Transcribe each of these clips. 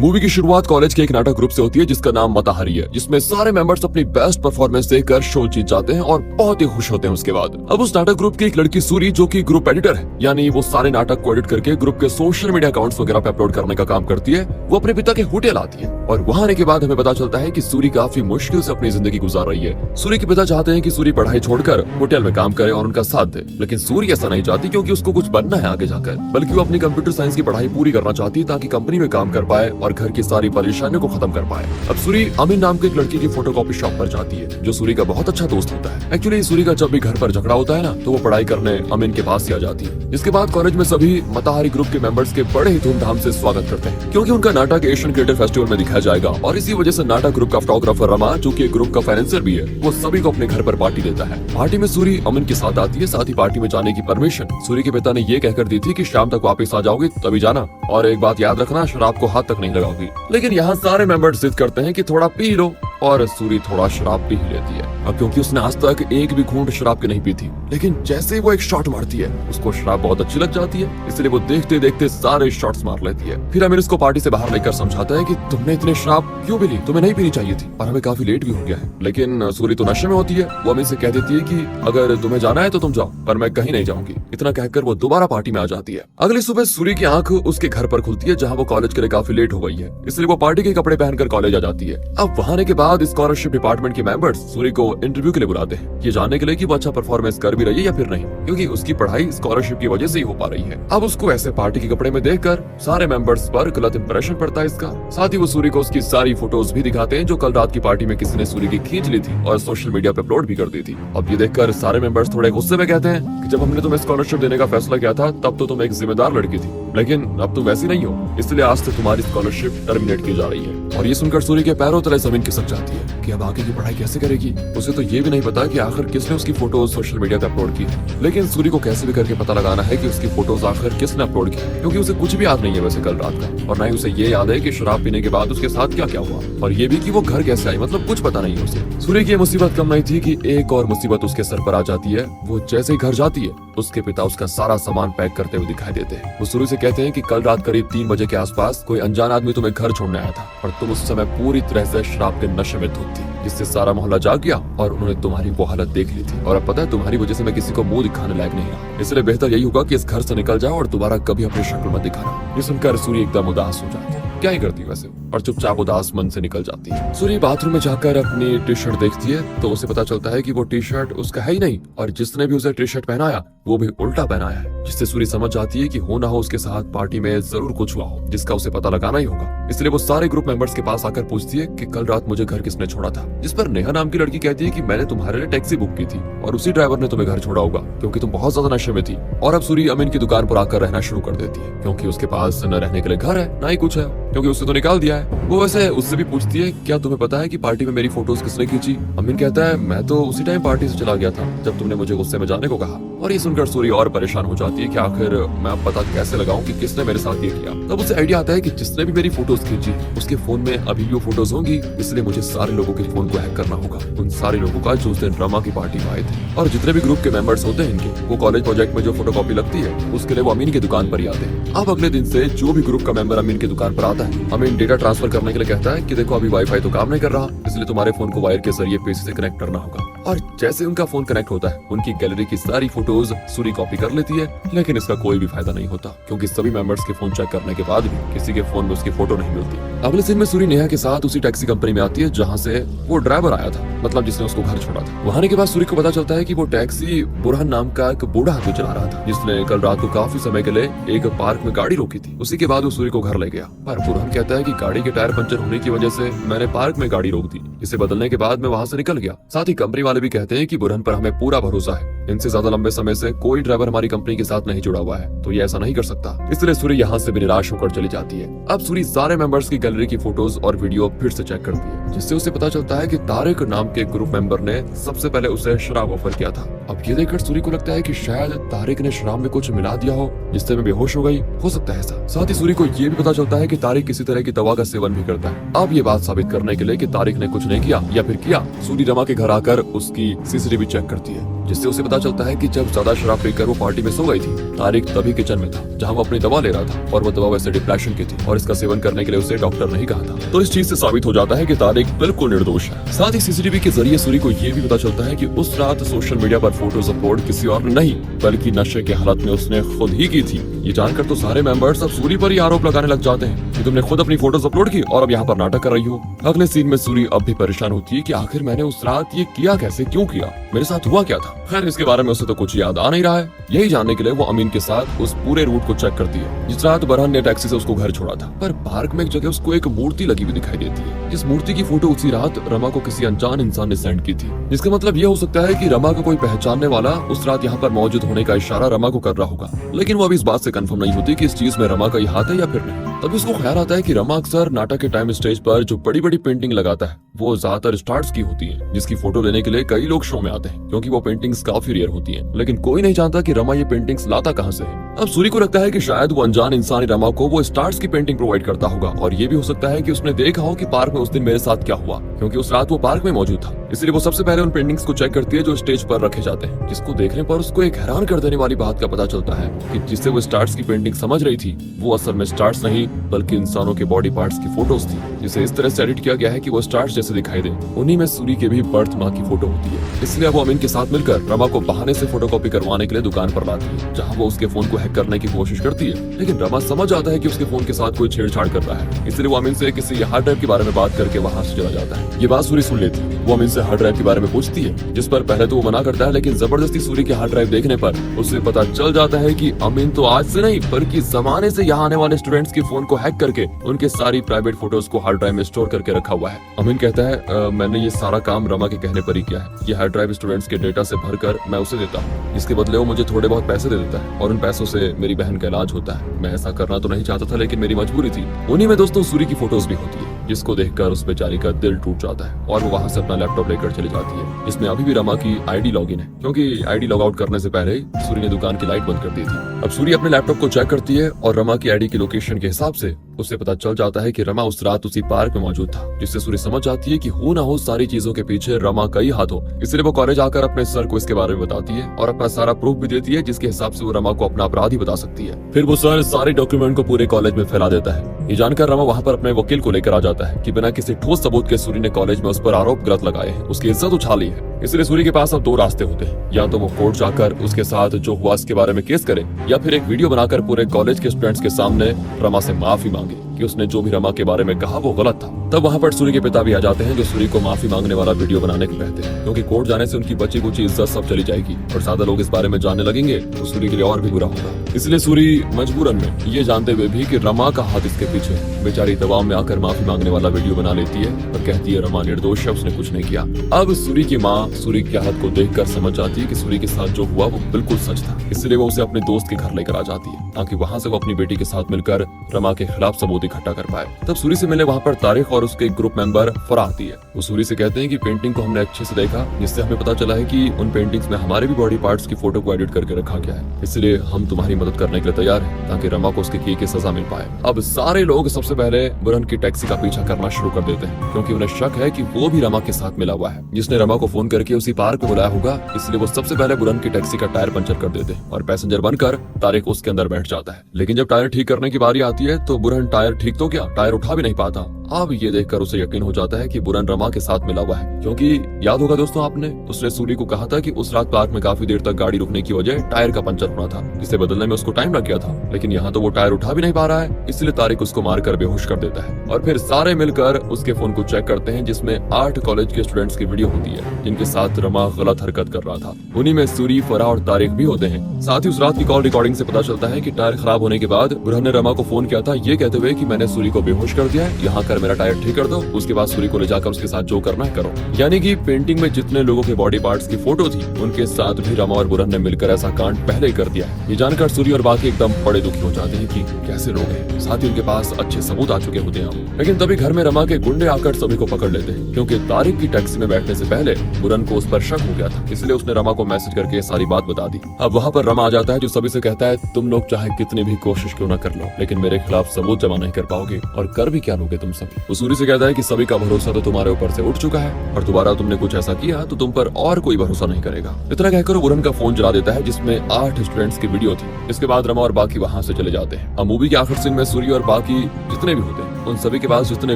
Movie की शुरुआत college के एक नाटक ग्रुप से होती है जिसका नाम मतहारी है, जिसमें सारे मेंबर्स अपनी बेस्ट परफॉर्मेंस देकर शो जीत जाते हैं और बहुत ही खुश होते हैं। उसके बाद अब उस नाटक ग्रुप की एक लड़की सूरी, जो कि ग्रुप एडिटर है, यानी वो सारे नाटक को एडिट करके ग्रुप के सोशल मीडिया अकाउंट्स वगैरह पे अपलोड करने का काम करती है। वो अपने पिता के होटल आती है और वहाँ आने के बाद हमें पता चलता है कि सूरी काफी मुश्किल से अपनी जिंदगी गुजार रही है। सूरी के पिता चाहते हैं कि सूरी पढ़ाई छोड़कर होटल में काम करे और उनका साथ दे, लेकिन सूरी ऐसा नहीं चाहती क्योंकि उसको कुछ बनना है आगे जाकर, बल्कि वो अपनी कंप्यूटर साइंस की पढ़ाई पूरी करना चाहती है ताकि कंपनी में काम कर पाए और घर की सारी परेशानियों को खत्म कर पाए। अब सूरी अमीन नाम की एक लड़की की फोटोकॉपी शॉप पर जाती है, जो सूरी का बहुत अच्छा दोस्त होता है। एक्चुअली सूरी का जब भी घर पर झगड़ा होता है ना, तो वो पढ़ाई करने अमीन के पास ही आ जाती है। इसके बाद कॉलेज में सभी मतहारी ग्रुप के मेंबर्स के बड़े ही धूमधाम से स्वागत करते हैं, क्योंकि उनका नाटक एशियन क्रिएटर फेस्टिवल में दिखाया जाएगा। और इसी वजह से नाटक ग्रुप का फोटोग्राफर रमा, जो कि ग्रुप का फाइनेंसर भी है, वो सभी को अपने घर पर पार्टी देता है। पार्टी में सूरी अमीन के साथ आती है। साथ ही पार्टी में जाने की परमिशन सूरी के पिता ने ये कहकर दी थी कि शाम तक वापस आ जाओगी तभी जाना, और एक बात याद रखना, शराब को हाथ तक नहीं लगाओगी। लेकिन यहाँ सारे मेंबर्स जिद करते हैं कि थोड़ा पी लो, और सूरी थोड़ा शराब पी ही लेती है। अब क्योंकि उसने आज तक एक भी घूंट शराब की नहीं पी थी, लेकिन जैसे ही वो एक शॉट मारती है, उसको शराब बहुत अच्छी लग जाती है, इसलिए वो देखते देखते सारे शॉट्स मार लेती है। फिर अमीर उसको पार्टी से बाहर लेकर समझाता है कि तुमने इतने शराब क्यों पी ली, तुम्हें नहीं पीनी चाहिए थी, और हमें काफी लेट भी हो गया है। लेकिन सूरी तो नशे में होती है। वो अमीर से कह देती है कि अगर तुम्हें जाना है तो तुम जाओ, पर मैं कहीं नहीं जाऊंगी। इतना कहकर वो दोबारा पार्टी में आ जाती है। अगली सुबह सूरी की आंख उसके घर पर खुलती है, जहाँ वो कॉलेज के लिए काफी लेट हो गई है, इसलिए वो पार्टी के कपड़े पहनकर कॉलेज आ जाती है। अब वहाँ आने के बाद स्कॉलरशिप डिपार्टमेंट के मेंबर्स सूरी को इंटरव्यू के लिए बुलाते हैं, ये जानने के लिए कि वो अच्छा परफॉर्मेंस कर भी रही है या फिर नहीं, क्योंकि उसकी पढ़ाई स्कॉलरशिप की वजह से ही हो पा रही है। अब उसको ऐसे पार्टी के कपड़े में देखकर सारे मेंबर्स पर गलत इंप्रेशन पड़ता है इसका। साथ ही वो सूरी को उसकी सारी फोटोज भी दिखाते हैं, जो कल रात की पार्टी में किसी ने सूरी की खींच ली थी और सोशल मीडिया पे अपलोड भी कर दी थी। अब ये देखकर सारे मेंबर्स थोड़े गुस्से में कहते हैं कि जब हमने तुम्हें स्कॉलरशिप देने का फैसला किया था, तब तो तुम एक जिम्मेदार लड़की थी, लेकिन अब तुम वैसी नहीं हो, इसलिए आज से तुम्हारी स्कॉलरशिप टर्मिनेट की जा रही है। और ये सुनकर सूरी के पैरों तले जमीन खिसक जाती है कि अब आगे की पढ़ाई कैसे करेगी। उसे तो ये भी नहीं पता कि आखिर किसने उसकी फोटोज सोशल मीडिया पे अपलोड की है, लेकिन सूरी को कैसे भी करके पता लगाना है कि उसकी फोटोज आखिर किसने अपलोड की, क्योंकि उसे कुछ भी याद नहीं है वैसे कल रात का, और न ही उसे ये याद है कि शराब पीने के बाद उसके साथ क्या क्या हुआ, और ये भी कि वो घर कैसे आई, मतलब कुछ पता नहीं है उसे। सूरी की मुसीबत कम नहीं थी कि एक और मुसीबत उसके सर पर आ जाती है। वो जैसे ही घर जाती है, उसके पिता उसका सारा सामान पैक करते हुए दिखाई देते हैं। वो सूरी से कहते हैं कि कल रात करीब 3 बजे के आसपास कोई अनजान आदमी तुम्हें घर छोड़ने आया था, और तुम उस समय पूरी तरह से शराब के नशे में धुत थी, जिससे सारा मोहल्ला जाग गया और उन्होंने तुम्हारी वो हालत देख ली थी। और अब पता है, तुम्हारी वजह से मैं किसी को मुंह दिखाने लायक नहीं रहा, इसलिए बेहतर यही होगा कि इस घर से निकल जाओ और दोबारा कभी अपनी शक्ल मत दिखाना। ये सुनकर सूरी एकदम उदास हो जाती है, क्या ही करती वैसे, और चुपचाप उदास मन से निकल जाती है। सूरी बाथरूम में जाकर अपनी टी शर्ट देखती है, तो उसे पता चलता है कि वो टी शर्ट उसका है ही नहीं, और जिसने भी उसे टी शर्ट पहनाया वो भी उल्टा पहनाया है, जिससे सूरी समझ जाती है कि हो ना हो उसके साथ पार्टी में जरूर कुछ हुआ हो, जिसका उसे पता लगाना ही होगा। इसलिए वो सारे ग्रुप मेंबर्स के पास आकर पूछती है कि कल रात मुझे घर किसने छोड़ा था, जिस पर नेहा नाम की लड़की कहती है कि मैंने तुम्हारे लिए टैक्सी बुक की थी और उसी ड्राइवर ने तुम्हें घर छोड़ा होगा, क्योंकि तुम बहुत ज्यादा नशे में थी। और अब सूरी अमीन की दुकान पर आकर रहना शुरू कर देती है, क्योंकि उसके पास न रहने के लिए घर है ना ही कुछ है, क्योंकि उससे तो निकाल दिया है। वो वैसे उससे भी पूछती है, क्या तुम्हें पता है कि पार्टी में मेरी फोटोज किसने खींची? अमीन कहता है, मैं तो उसी टाइम पार्टी से चला गया था जब तुमने मुझे गुस्से में जाने को कहा। और ये सुनकर सूरी और परेशान हो जाती है कि आखिर मैं अब पता कैसे लगाऊं कि किसने मेरे साथ ये किया। तब उसे आइडिया आता है कि जिसने भी मेरी फोटोज खींची उसके फोन में अभी भी वो फोटोज होंगी, इसलिए मुझे सारे लोगों के फोन को हैक करना होगा, उन सारे लोगों का जो उस दिन रमा की पार्टी में आए थे। और जितने भी ग्रुप के मेंबर्स होते हैं इनके, वो कॉलेज प्रोजेक्ट में जो फोटोकॉपी लगती है उसके लिए वो अमीन की दुकान पर ही आते हैं। अब अगले दिन से जो भी ग्रुप का मेंबर अमीन की दुकान पर आता है, अमीन डेटा ट्रांसफर करने के लिए कहता है कि देखो अभी वाईफाई तो काम नहीं कर रहा, इसलिए तुम्हारे फोन को वायर के जरिए पीसी से कनेक्ट करना होगा। और जैसे उनका फोन कनेक्ट होता है, उनकी गैलरी की सारी फोटोज सूरी कॉपी कर लेती है, लेकिन इसका कोई भी फायदा नहीं होता, क्योंकि सभी मेंबर्स के फोन चेक करने के बाद भी किसी के फोन में उसकी फोटो नहीं मिलती। अगले दिन में सूरी नेहा के साथ उसी टैक्सी कंपनी में आती है जहाँ से वो ड्राइवर आया था, मतलब जिसने उसको घर छोड़ा था। वहाँ आने के बाद सूरी को पता चलता है कि वो टैक्सी बुरहान नाम का एक बूढ़ा आदमी चला रहा था, जिसने कल रात को काफी समय के लिए एक पार्क में गाड़ी रोकी थी। उसी के बाद वो सूरी को घर ले गया, पर बुरहान कहता है कि गाड़ी के टायर पंचर होने की वजह से मैंने पार्क में गाड़ी रोक दी, इसे बदलने के बाद मैं वहाँ से निकल गया। साथ ही कंपनी वाले भी कहते हैं कि बुरहान पर हमें पूरा भरोसा है, इनसे ज्यादा लंबे समय से कोई ड्राइवर हमारी कंपनी के साथ नहीं जुड़ा हुआ है, तो ये ऐसा नहीं कर सकता। इसलिए सूरी यहाँ से भी निराश होकर चली जाती है। अब सूरी सारे मेंबर्स की गैलरी की फोटोज और वीडियो फिर से चेक करती है, जिससे उसे पता चलता है कि तारिक नाम के ग्रुप मेंबर ने सबसे पहले उसे शराब ऑफर किया था। अब ये देखकर सूरी को लगता है कि शायद तारिक ने शराब में कुछ मिला दिया हो, जिससे मैं बेहोश हो गई, हो सकता है ऐसा। साथ ही सूरी को ये भी पता चलता है कि तारिक किसी तरह की दवा का सेवन भी करता है। अब ये बात साबित करने के लिए कि तारिक ने कुछ नहीं किया या फिर किया, सूरी रमा के घर आकर उसकी सीसीटीवी चेक करती है, जिससे उसे पता पता चलता है कि जब ज्यादा शराब पीकर वो पार्टी में सो गई थी, तारिक तभी किचन में था जहाँ वो अपनी दवा ले रहा था, और वो दवा वैसे डिप्रेशन की थी और इसका सेवन करने के लिए उसे डॉक्टर नहीं कहा था। तो इस चीज से साबित हो जाता है कि तारिक बिल्कुल निर्दोष है। साथ ही सीसीटीवी के जरिए सूरी को ये भी पता चलता है कि उस रात सोशल मीडिया पर फोटोज अपलोड किसी और ने नहीं बल्कि नशे के हालत में उसने खुद ही की थी। ये जानकर तो सारे मेंबर्स अब सूरी पर ही आरोप लगाने लग जाते हैं कि तुमने खुद अपनी फोटोज अपलोड की और अब यहाँ पर नाटक कर रही हो। अगले सीन में सूरी अब भी परेशान होती है कि आखिर मैंने उस रात ये किया कैसे, क्यों किया, मेरे साथ हुआ क्या था। खैर इसके बारे में उसे तो कुछ याद आ नहीं रहा है। यही जानने के लिए वो अमीन के साथ उस पूरे रूट को चेक करती है जिस रात बरहन ने टैक्सी से उसको घर छोड़ा था। पर पार्क में एक जगह उसको एक मूर्ति लगी हुई दिखाई देती है, जिस मूर्ति की फोटो उसी रात रमा को किसी अनजान इंसान ने सेंड की थी। जिसका मतलब ये हो सकता है कि रमा को कोई पहचानने वाला उस रात यहाँ पर मौजूद होने का इशारा रमा को कर रहा होगा। लेकिन वो अभी इस बात से कंफर्म नहीं होती कि इस चीज में रमा का ही हाथ है या फिर नहीं। तभी उसको ख्याल आता है कि रमा अक्सर नाटक के टाइम स्टेज पर जो बड़ी बड़ी पेंटिंग लगाता है वो ज्यादातर स्टार्स की होती है, जिसकी फोटो लेने के लिए कई लोग शो में आते हैं क्योंकि वो पेंटिंग्स काफी रेयर होती हैं। लेकिन कोई नहीं जानता कि रमा ये पेंटिंग्स लाता कहाँ से है। अब सूरी को लगता है कि शायद वो अनजान इंसान ही रमा को वो स्टार्स की पेंटिंग प्रोवाइड करता होगा, और ये भी हो सकता है कि उसने देखा हो कि पार्क में उस दिन मेरे साथ क्या हुआ, क्योंकि उस रात वो पार्क में मौजूद था। इसलिए वो सबसे पहले उन पेंटिंग्स को चेक करती है जो स्टेज पर रखे जाते हैं, जिसको देखने पर उसको एक हैरान कर देने वाली बात का पता चलता है कि जिससे वो स्टार्स की पेंटिंग समझ रही थी वो असल में स्टार्स नहीं बल्कि इंसानों के बॉडी पार्ट्स की फोटोज थी, जिसे इस तरह से एडिट किया गया है कि वो स्टार्स जैसे दिखाई दे। उन्हीं में सूरी के भी बर्थ माँ की फोटो होती है। इसलिए वो अमीन के साथ मिलकर रमा को बहाने से फोटोकॉपी करवाने के लिए दुकान पर लाती है, जहाँ वो उसके फोन को हैक करने की कोशिश करती है। लेकिन रमा समझ आता है कि उसके फोन के साथ कोई छेड़छाड़ कर रहा है, इसलिए वो अमीन से किसी हार्ड ड्राइव के बारे में बात करके वहाँ से चला जाता है। ये बात सूरी सुन लेती है। वो अमीन से हार्ड ड्राइव के बारे में पूछती है, जिस पर पहले तो वो मना करता है, लेकिन जबरदस्ती सूरी के हार्ड ड्राइव देखने पर उसे पता चल जाता है कि अमीन तो आज से नहीं बल्कि जमाने से यहाँ आने वाले स्टूडेंट्स के फोन को हैक करके उनके सारी प्राइवेट फोटोज को हार्ड ड्राइव में स्टोर करके रखा हुआ है। अमीन कहता है मैंने ये सारा काम रमा के कहने पर ही किया है। ये हार्ड ड्राइव स्टूडेंट्स के डेटा से भरकर मैं उसे देता हूँ, इसके बदले वो मुझे थोड़े बहुत पैसे दे देता है और उन पैसों से मेरी बहन का इलाज होता है। मैं ऐसा करना तो नहीं चाहता था लेकिन मेरी मजबूरी थी। उन्हीं में दोस्तों सूरी की फोटोज भी होती है, जिसको देखकर उस बेचारी का दिल टूट जाता है और वो वहाँ से अपना लैपटॉप लेकर चली जाती है, जिसमें अभी भी रमा की आईडी लॉगिन है, क्योंकि आईडी लॉग आउट करने से पहले ही सूरी ने दुकान की लाइट बंद कर दी थी। अब सूरी अपने लैपटॉप को चेक करती है और रमा की आईडी की लोकेशन के हिसाब से उसे पता चल जाता है कि रमा उस रात उसी पार्क में मौजूद था, जिससे सूरी समझ जाती है कि हो ना हो सारी चीजों के पीछे रमा का ही हाथ हो। इसलिए वो कॉलेज आकर अपने सर को इसके बारे में बताती है और अपना सारा प्रूफ भी देती है, जिसके हिसाब से वो रमा को अपना अपराध ही बता सकती है। फिर वो सर सारे डॉक्यूमेंट को पूरे कॉलेज में फैला देता है। ये जानकर रमा वहाँ पर अपने वकील को लेकर आ जाता है कि बिना किसी ठोस सबूत के सूरी ने कॉलेज में उस पर आरोप गलत लगाए हैं, उसकी इज्जत उछाली है। इसलिए सूरी के पास अब दो रास्ते होते हैं, या तो वो कोर्ट जाकर उसके साथ जो हुआ इसके बारे में केस करे, या फिर एक वीडियो बनाकर पूरे कॉलेज के स्टूडेंट्स के सामने रमा से माफी मांगे कि उसने जो भी रमा के बारे में कहा वो गलत था। तब वहाँ पर सूरी के पिता भी आ जाते हैं, जो सूरी को माफी मांगने वाला वीडियो बनाने को कहते हैं, क्योंकि कोर्ट जाने से उनकी बची कुची इज्जत सब चली जाएगी और ज्यादा लोग इस बारे में जानने लगेंगे तो सूरी के लिए और भी बुरा होगा। इसलिए सूरी मजबूरन में ये जानते हुए भी कि रमा का हाथ इसके पीछे, बेचारी दबाव में आकर माफी मांगने वाला वीडियो बना लेती है और कहती है रमा निर्दोष है, उसने कुछ नहीं किया। अब सूरी की माँ सूरी की हालत को देखकर समझ जाती है कि सूरी के साथ जो हुआ वो बिल्कुल सच था। इसलिए वो उसे अपने दोस्त के घर लेकर आ जाती है ताकि वहाँ से वो अपनी बेटी के साथ मिलकर रमा के खिलाफ सबूत इकट्ठा कर पाए। तब सूरी से मिलने वहाँ पर तारिक और उसके ग्रुप मेंबर फराह आती है। वो सूरी से कहते हैं कि पेंटिंग को हमने अच्छे से देखा, जिससे हमें पता चला है कि उन पेंटिंग्स में हमारे भी बॉडी पार्ट्स की फोटो को एडिट करके रखा गया है। इसलिए हम तुम्हारी मदद करने के लिए तैयार हैं ताकि रमा को उसके किए की सजा मिल पाए। अब सारे लोग सबसे पहले बुरहन की टैक्सी का पीछा करना शुरू कर देते हैं, क्योंकि उन्हें शक है कि वो भी रमा के साथ मिला हुआ है, जिसने रमा को फोन करके उसी पार्क में बुलाया होगा। इसलिए वो सबसे पहले बुरहन की टैक्सी का टायर पंचर कर देते हैं और पैसेंजर बनकर तारिक उसके अंदर बैठ जाता है। लेकिन जब टायर ठीक करने की बारी आती है तो बुरहन टायर ठीक तो क्या, टायर उठा भी नहीं पाता। अब ये देखकर उसे यकीन हो जाता है कि बुरहन रमा के साथ मिला हुआ है, क्योंकि याद होगा दोस्तों आपने उसने सूरी को कहा था कि उस रात पार्क में काफी देर तक गाड़ी रुकने की वजह टायर का पंचर होना था, जिसे बदलने में उसको टाइम लग गया था। लेकिन यहाँ तो वो टायर उठा भी नहीं पा रहा है, इसलिए तारिक उसको मारकर बेहोश कर देता है और फिर सारे मिलकर उसके फोन को चेक करते हैं, जिसमें 8 कॉलेज के स्टूडेंट्स की वीडियो होती है जिनके साथ रमा गलत हरकत कर रहा था। उन्हीं में सूरी, फराह और तारिक भी होते हैं। साथ ही उस रात की कॉल रिकॉर्डिंग से पता चलता है कि टायर खराब होने के बाद बुरहन ने रमा को फोन किया था, ये कहते हुए कि मैंने सूरी को बेहोश कर दिया है, यहाँ कर मेरा टायर ठीक कर दो, उसके बाद सूरी को ले जाकर उसके साथ जो करना है करो। यानी कि पेंटिंग में जितने लोगों के बॉडी पार्ट्स की फोटो थी उनके साथ भी रमा और बुरहन ने मिलकर ऐसा कांड पहले ही कर दिया है। ये जानकर सूरी और बाकी एकदम बड़े दुखी हो जाते हैं कि कैसे लोग हैं, साथ ही उनके पास अच्छे सबूत आ चुके होते हैं। लेकिन तभी घर में रमा के गुंडे आकर सभी को पकड़ लेते हैं, क्योंकि तारिक की टैक्सी में बैठने से पहले बुरहन को उस पर शक हो गया था, इसलिए उसने रमा को मैसेज करके सारी बात बता दी। अब वहाँ पर रमा आ जाता है, जो सभी से कहता है तुम लोग चाहे कितनी भी कोशिश क्यों न कर लो, लेकिन मेरे खिलाफ सबूत जमा नहीं कर पाओगे और कर भी क्या लोगे तुम सब। वो सूरी से कहता है कि सभी का भरोसा तो तुम्हारे ऊपर से उठ चुका है और दोबारा तुमने कुछ ऐसा किया तो तुम पर और कोई भरोसा नहीं करेगा। इतना कहकर वो वरुण का फोन जला देता है जिसमें 8 स्टूडेंट्स की वीडियो थी। इसके बाद रमा और बाकी वहाँ से चले जाते हैं। अब मूवी के आखिर सीन में सूरी और बाकी जितने भी होते हैं उन सभी के पास जितने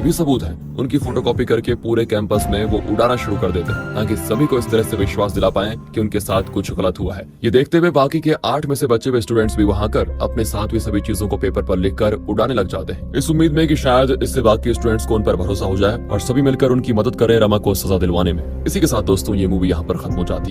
भी सबूत हैं उनकी फोटोकॉपी करके पूरे कैंपस में वो उड़ाना शुरू कर देते हैं ताकि सभी को इस तरह से विश्वास दिला पाएं कि उनके साथ कुछ गलत हुआ है। ये देखते हुए बाकी के 8 में से बचे हुए स्टूडेंट्स भी वहाँ कर अपने साथ हुई सभी चीजों को पेपर पर लिखकर उड़ाने लग जाते हैं, इस उम्मीद में कि शायद इससे बाकी स्टूडेंट्स को उन पर भरोसा हो जाए और सभी मिलकर उनकी मदद करें रमा को सजा दिलवाने में। इसी के साथ दोस्तों ये मूवी यहाँ पर खत्म हो जाती है।